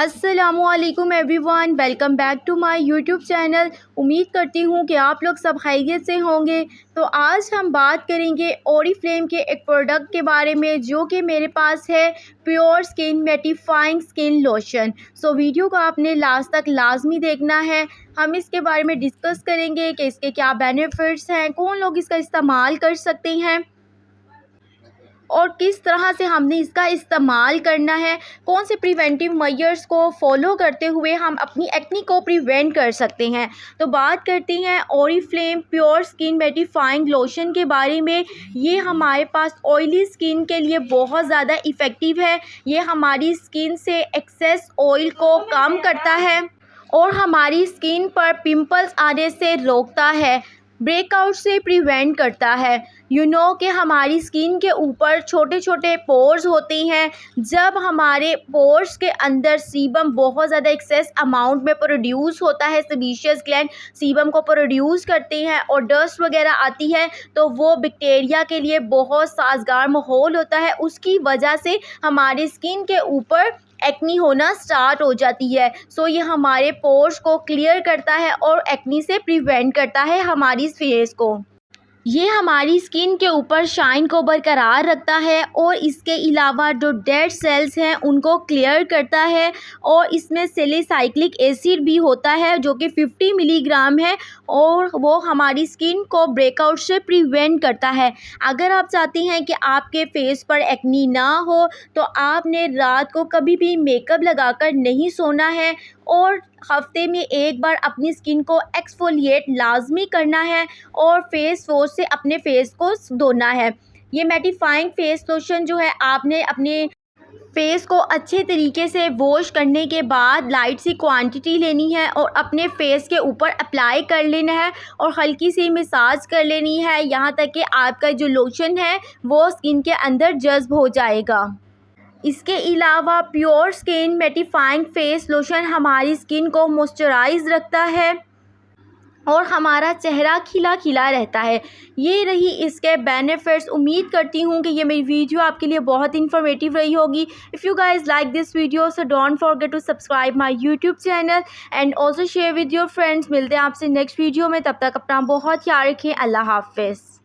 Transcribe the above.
अस्सलामुअलैकुम everyone, welcome back to my YouTube channel. उम्मीद करती हूँ कि आप लोग सब खैरियत से होंगे। तो आज हम बात करेंगे ओरिफ्लेम के एक प्रोडक्ट के बारे में जो कि मेरे पास है, pure skin mattifying skin lotion. So video को आपने लास्ट तक लाजमी देखना है। हम इसके बारे में डिस्कस करेंगे कि इसके क्या बेनिफिट्स हैं, कौन लोग इसका इस्तेमाल कर सकते हैं और किस तरह से हमने इसका इस्तेमाल करना है, कौन से प्रिवेंटिव मेजर्स को फॉलो करते हुए हम अपनी एक्नी को प्रिवेंट कर सकते हैं। तो बात करते हैं Oriflame pure skin mattifying lotion के बारे में। ये हमारे पास ऑयली स्किन के लिए बहुत ज़्यादा इफ़ेक्टिव है। ये हमारी स्किन से एक्सेस ऑयल को कम करता है और हमारी स्किन पर पिंपल्स आने से रोकता है, ब्रेकआउट से प्रिवेंट करता है। कि हमारी स्किन के ऊपर छोटे छोटे पोर्स होते हैं। जब हमारे पोर्स के अंदर सीबम बहुत ज़्यादा एक्सेस अमाउंट में प्रोड्यूस होता है, सेबेशियस ग्लैंड सीबम को प्रोड्यूस करते हैं और डस्ट वगैरह आती है, तो वो बैक्टीरिया के लिए बहुत साजगार माहौल होता है। उसकी वजह से हमारी स्किन के ऊपर एक्नी होना स्टार्ट हो जाती है। सो ये हमारे पोर्स को क्लियर करता है और एक्नी से प्रिवेंट करता है हमारी फेस को। ये हमारी स्किन के ऊपर शाइन को बरकरार रखता है और इसके अलावा जो डेड सेल्स हैं उनको क्लियर करता है। और इसमें सैलिसाइलिक एसिड भी होता है जो कि 50 मिलीग्राम है और वो हमारी स्किन को ब्रेकआउट से प्रिवेंट करता है। अगर आप चाहती हैं कि आपके फेस पर एक्नी ना हो तो आपने रात को कभी भी मेकअप लगाकर नहीं सोना है और हफ्ते में एक बार अपनी स्किन को एक्सफोलिएट लाजमी करना है और फेस वॉश से अपने फेस को धोना है। ये मैटिफाइंग फेस लोशन जो है, आपने अपने फेस को अच्छे तरीके से वॉश करने के बाद लाइट सी क्वांटिटी लेनी है और अपने फेस के ऊपर अप्लाई कर लेना है और हल्की सी मसाज कर लेनी है, यहाँ तक कि आपका जो लोशन है वो स्किन के अंदर जज्ब हो जाएगा। इसके अलावा pure skin mattifying face lotion हमारी स्किन को मॉइस्चराइज रखता है और हमारा चेहरा खिला खिला रहता है। ये रही इसके बेनिफिट्स। उम्मीद करती हूँ कि ये मेरी वीडियो आपके लिए बहुत इन्फॉर्मेटिव रही होगी। If you guys like this video so don't forget to subscribe my YouTube channel and also share with your friends. मिलते हैं आपसे नेक्स्ट वीडियो में, तब तक अपना बहुत ख्याल रखें। अल्लाह हाफिज़।